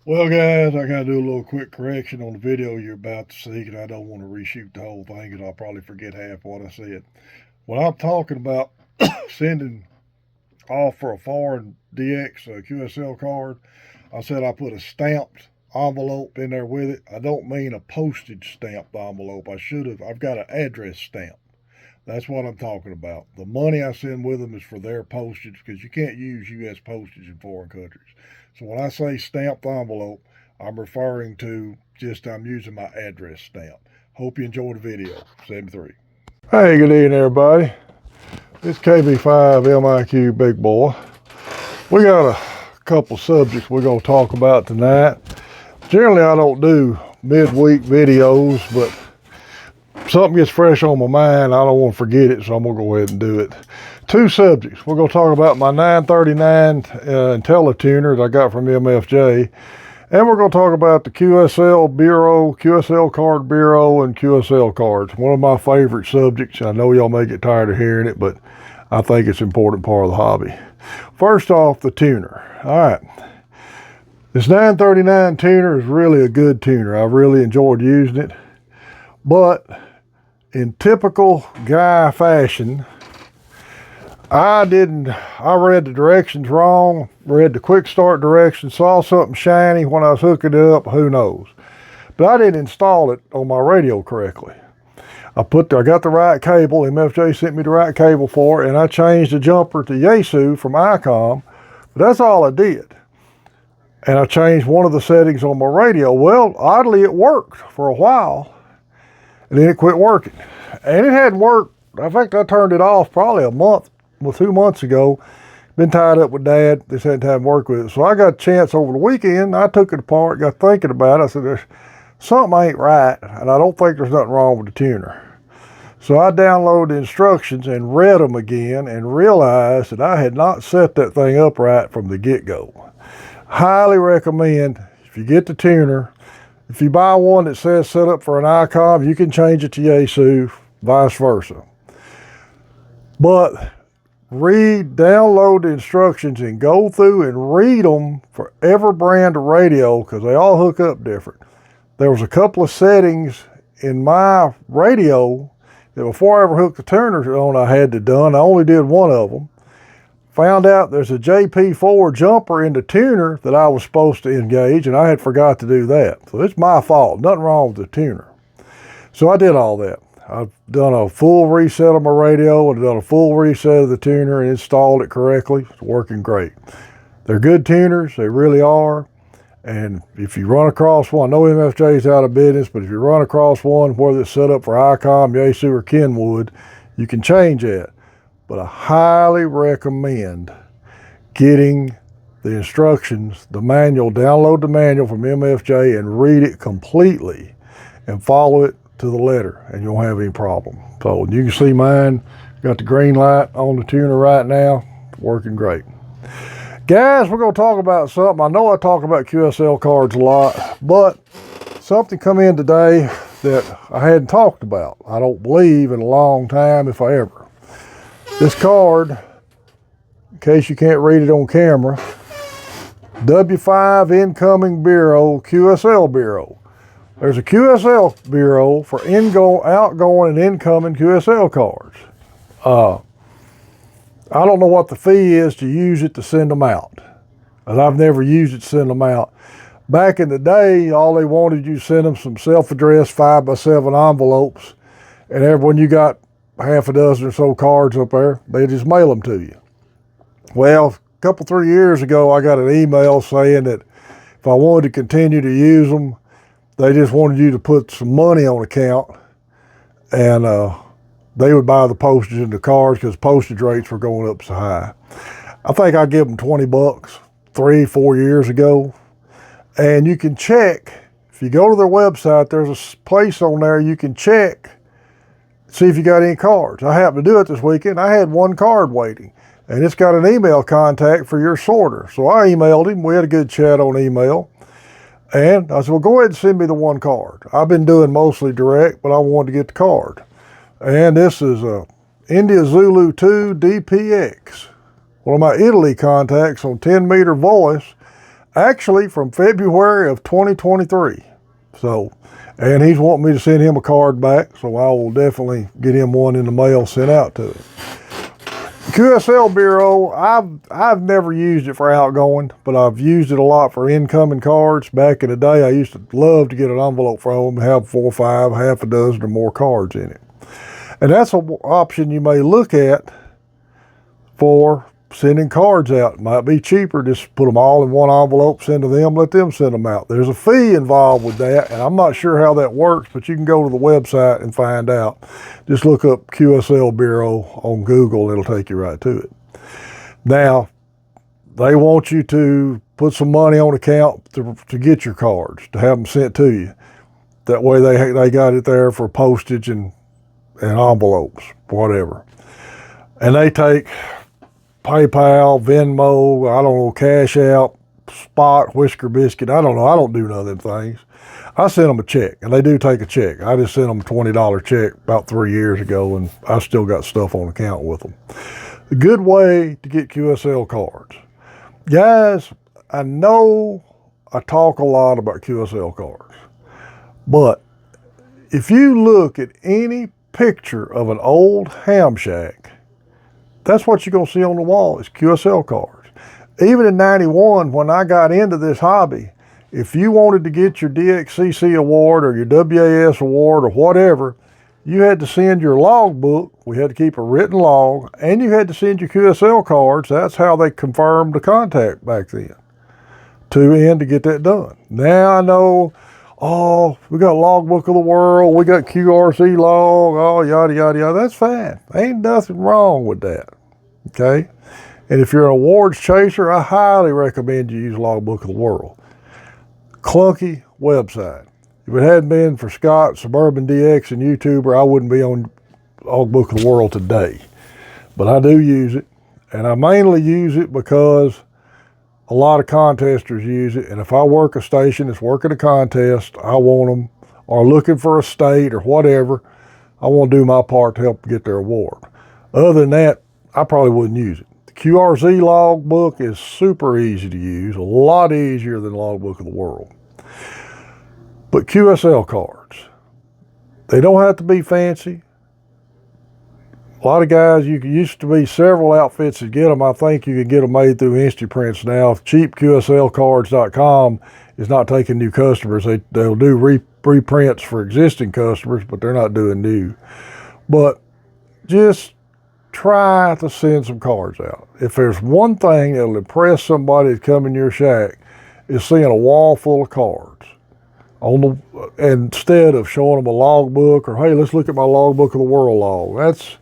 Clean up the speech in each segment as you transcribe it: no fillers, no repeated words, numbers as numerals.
Well, guys, I got to do a little quick correction on the video you're about to see because I don't want to reshoot the whole thing because I'll probably forget half what I said. When I'm talking about sending off for a foreign DX QSL card, I said I put a stamped envelope in there with it. I don't mean a postage stamped envelope. I've got an address stamp. That's what I'm talking about. The money I send with them is for their postage because you can't use U.S. postage in foreign countries. So when I say stamped envelope, I'm referring to I'm using my address stamp. Hope you enjoyed the video. 73. Hey, good evening, everybody. It's KB5 MIQ Big Boy. We got a couple subjects we're going to talk about tonight. Generally, I don't do midweek videos, but something gets fresh on my mind, I don't want to forget it, so I'm going to go ahead and do it. Two subjects. We're going to talk about my 939 IntelliTuner that I got from MFJ, and we're going to talk about the QSL Bureau, QSL Card Bureau, and QSL Cards. One of my favorite subjects. I know y'all may get tired of hearing it, but I think it's an important part of the hobby. First off, the tuner. All right. This 939 tuner is really a good tuner. I really enjoyed using it, but in typical guy fashion, I read the directions wrong, read the quick start directions, saw something shiny when I was hooking it up, who knows. But I didn't install it on my radio correctly. I got the right cable, MFJ sent me the right cable for it, and I changed the jumper to Yaesu from ICOM, but that's all I did. And I changed one of the settings on my radio. Well, oddly it worked for a while, and then it quit working. And it hadn't worked. In fact, I turned it off probably 2 months ago. Been tied up with Dad. Just hadn't had time to work with it. So I got a chance over the weekend. I took it apart, got thinking about it. I said, there's something ain't right, and I don't think there's nothing wrong with the tuner. So I downloaded the instructions and read them again and realized that I had not set that thing up right from the get-go. Highly recommend, if you get the tuner, if you buy one that says set up for an ICOM, you can change it to Yaesu, vice versa. But download the instructions and go through and read them for every brand of radio because they all hook up different. There was a couple of settings in my radio that before I ever hooked the tuners on I had to done. I only did one of them. Found out there's a JP4 jumper in the tuner that I was supposed to engage, and I had forgot to do that. So it's my fault. Nothing wrong with the tuner. So I did all that. I've done a full reset of my radio and done a full reset of the tuner and installed it correctly. It's working great. They're good tuners. They really are. And if you run across one, I know MFJ is out of business, but if you run across one, whether it's set up for ICOM, Yaesu, or Kenwood, you can change that. But I highly recommend getting the instructions, the manual, download the manual from MFJ and read it completely and follow it to the letter, and you won't have any problem. So you can see mine, got the green light on the tuner right now, working great. Guys, we're going to talk about something. I know I talk about QSL cards a lot, but something come in today that I hadn't talked about, I don't believe, in a long time, if I ever. This card, in case you can't read it on camera, W5 Incoming Bureau, QSL Bureau. There's a QSL Bureau for outgoing and incoming QSL cards. I don't know what the fee is to use it to send them out. And I've never used it to send them out. Back in the day, all they wanted you to send them some self-addressed 5x7 envelopes, and when you got half a dozen or so cards up there, they just mail them to you. Well, a couple, 3 years ago, I got an email saying that if I wanted to continue to use them, They just wanted you to put some money on account, and they would buy the postage in the cards because postage rates were going up so high. I think I gave them $20 3-4 years ago. And you can check, if you go to their website, there's a place on there you can check, see if you got any cards. I happened to do it this weekend. I had one card waiting, and it's got an email contact for your sorter. So I emailed him. We had a good chat on email. And I said, well, go ahead and send me the one card. I've been doing mostly direct, but I wanted to get the card. And this is India Zulu 2 DPX. One of my Italy contacts on 10-meter voice, actually from February of 2023. So, and he's wanting me to send him a card back, so I will definitely get him one in the mail sent out to him. QSL Bureau, I've never used it for outgoing, but I've used it a lot for incoming cards. Back in the day, I used to love to get an envelope from them, have 4 or 5, half a dozen or more cards in it. And that's an option you may look at for sending cards out. It might be cheaper, just put them all in one envelope, send to them, let them send them out. There's a fee involved with that, and I'm not sure how that works, but you can go to the website and find out. Just look up QSL Bureau on Google, it'll take you right to it. Now, they want you to put some money on account to get your cards, to have them sent to you. That way they got it there for postage and envelopes, whatever. And they take PayPal, Venmo, I don't know, Cash App, Spot, Whisker Biscuit. I don't know. I don't do none of them things. I send them a check, and they do take a check. I just sent them a $20 check about 3 years ago, and I still got stuff on account with them. A good way to get QSL cards. Guys, I know I talk a lot about QSL cards, but if you look at any picture of an old ham shack, that's what you're going to see on the wall is QSL cards. Even in 91, when I got into this hobby, if you wanted to get your DXCC award or your WAS award or whatever, you had to send your logbook. We had to keep a written log, and you had to send your QSL cards. That's how they confirmed the contact back then to get that done. Now I know, oh, we got logbook of the world, we got QRC log, oh, yada, yada, yada. That's fine. Ain't nothing wrong with that, okay? And if you're an awards chaser, I highly recommend you use Logbook of the World. Clunky website. If it hadn't been for Scott, Suburban DX, and YouTuber, I wouldn't be on Logbook of the World today. But I do use it, and I mainly use it because a lot of contesters use it, and if I work a station that's working a contest, I want them, or looking for a state or whatever, I want to do my part to help get their award. Other than that, I probably wouldn't use it. The QRZ logbook is super easy to use, a lot easier than Logbook of the World. But QSL cards, they don't have to be fancy. A lot of guys, you used to be several outfits that get them. I think you can get them made through Instaprints now. CheapQSLCards.com is not taking new customers. They'll do reprints for existing customers, but they're not doing new. But just try to send some cards out. If there's one thing that'll impress somebody that come in your shack, is seeing a wall full of cards. Instead of showing them a logbook or, hey, let's look at my Logbook of the World log. That's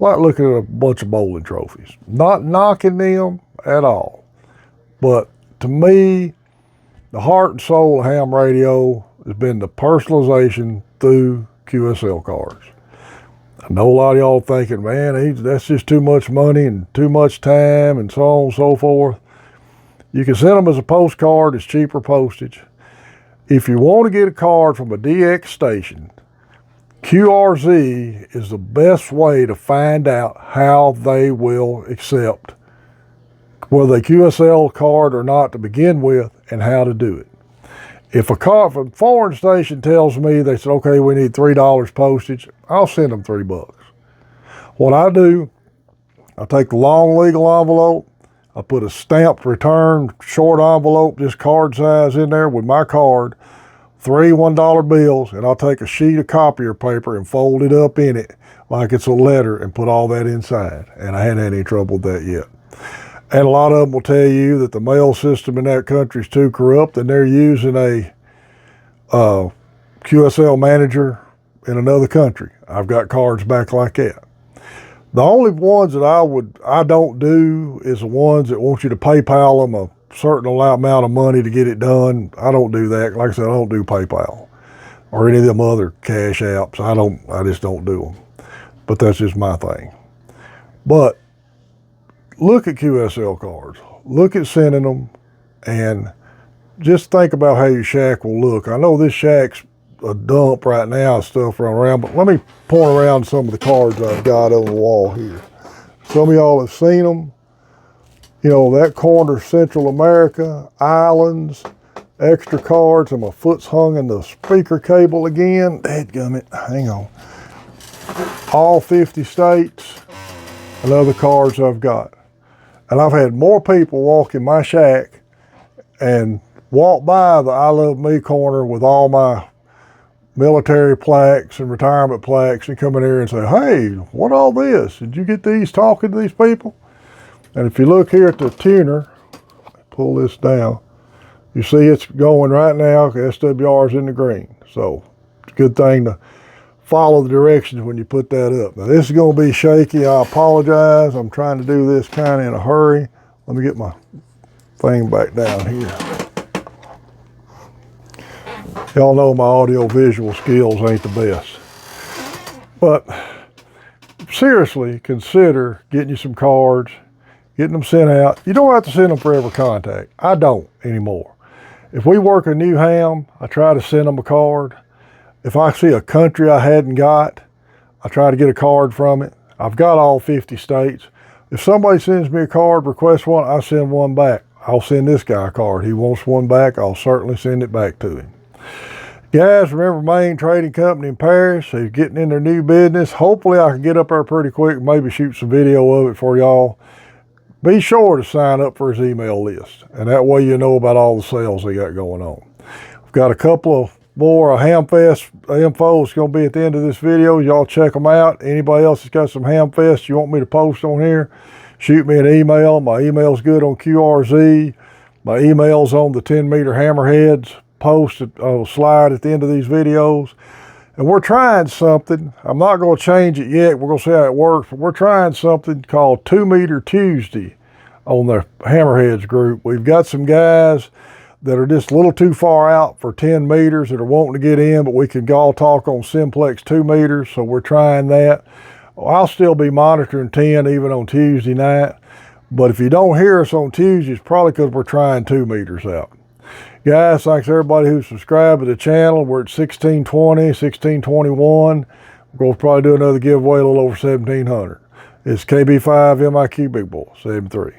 like looking at a bunch of bowling trophies. Not knocking them at all. But to me, the heart and soul of ham radio has been the personalization through QSL cards. I know a lot of y'all thinking, man, that's just too much money and too much time and so on and so forth. You can send them as a postcard, it's cheaper postage. If you want to get a card from a DX station, QRZ is the best way to find out how they will accept whether they QSL card or not to begin with and how to do it. If a foreign station tells me, they said, okay, we need $3 postage, I'll send them $3. What I do, I take the long legal envelope, I put a stamped return short envelope, just card size in there with my card, 3 $1 bills, and I'll take a sheet of copier paper and fold it up in it like it's a letter and put all that inside. And I hadn't had any trouble with that yet. And a lot of them will tell you that the mail system in that country is too corrupt and they're using a QSL manager in another country. I've got cards back like that. The only ones that I don't do is the ones that want you to PayPal them a certain amount of money to get it done. I don't do that. Like I said, I don't do PayPal or any of them other cash apps. I just don't do them. But that's just my thing. But look at QSL cards. Look at sending them and just think about how your shack will look. I know this shack's a dump right now of stuff running around, but let me point around some of the cards I've got on the wall here. Some of y'all have seen them. You know, that corner, Central America, islands, extra cards, and my foot's hung in the speaker cable again. Dadgummit, hang on. All 50 states and other cards I've got. And I've had more people walk in my shack and walk by the I Love Me corner with all my military plaques and retirement plaques and come in here and say, hey, what all this? Did you get these talking to these people? And if you look here at the tuner, pull this down, you see it's going right now, SWR's in the green. So it's a good thing to follow the directions when you put that up. Now this is gonna be shaky, I apologize. I'm trying to do this kind of in a hurry. Let me get my thing back down here. Y'all know my audio visual skills ain't the best. But seriously, consider getting you some cards, getting them sent out. You don't have to send them for every contact. I don't anymore. If we work a new ham, I try to send them a card. If I see a country I hadn't got, I try to get a card from it. I've got all 50 states. If somebody sends me a card, requests one, I send one back. I'll send this guy a card. He wants one back, I'll certainly send it back to him. Guys, remember Main Trading Company in Paris. He's getting in their new business. Hopefully I can get up there pretty quick and maybe shoot some video of it for y'all. Be sure to sign up for his email list. And that way you know about all the sales they got going on. We've got a couple of more Hamfest info. It's going to be at the end of this video. Y'all check them out. Anybody else that's got some Hamfest you want me to post on here, shoot me an email. My email's good on QRZ. My email's on the 10-meter hammerheads post, slide at the end of these videos. And we're trying something. I'm not going to change it yet. We're going to see how it works. But we're trying something called 2-meter Tuesday on the Hammerheads group. We've got some guys that are just a little too far out for 10 meters that are wanting to get in, but we can all talk on simplex 2 meters. So we're trying that. I'll still be monitoring 10 even on Tuesday night. But if you don't hear us on Tuesday, it's probably because we're trying 2 meters out. Guys, thanks everybody who subscribed to the channel. We're at 1620, 1621. We're going to probably do another giveaway a little over 1700. It's KB5 MIQ Big Boy 73.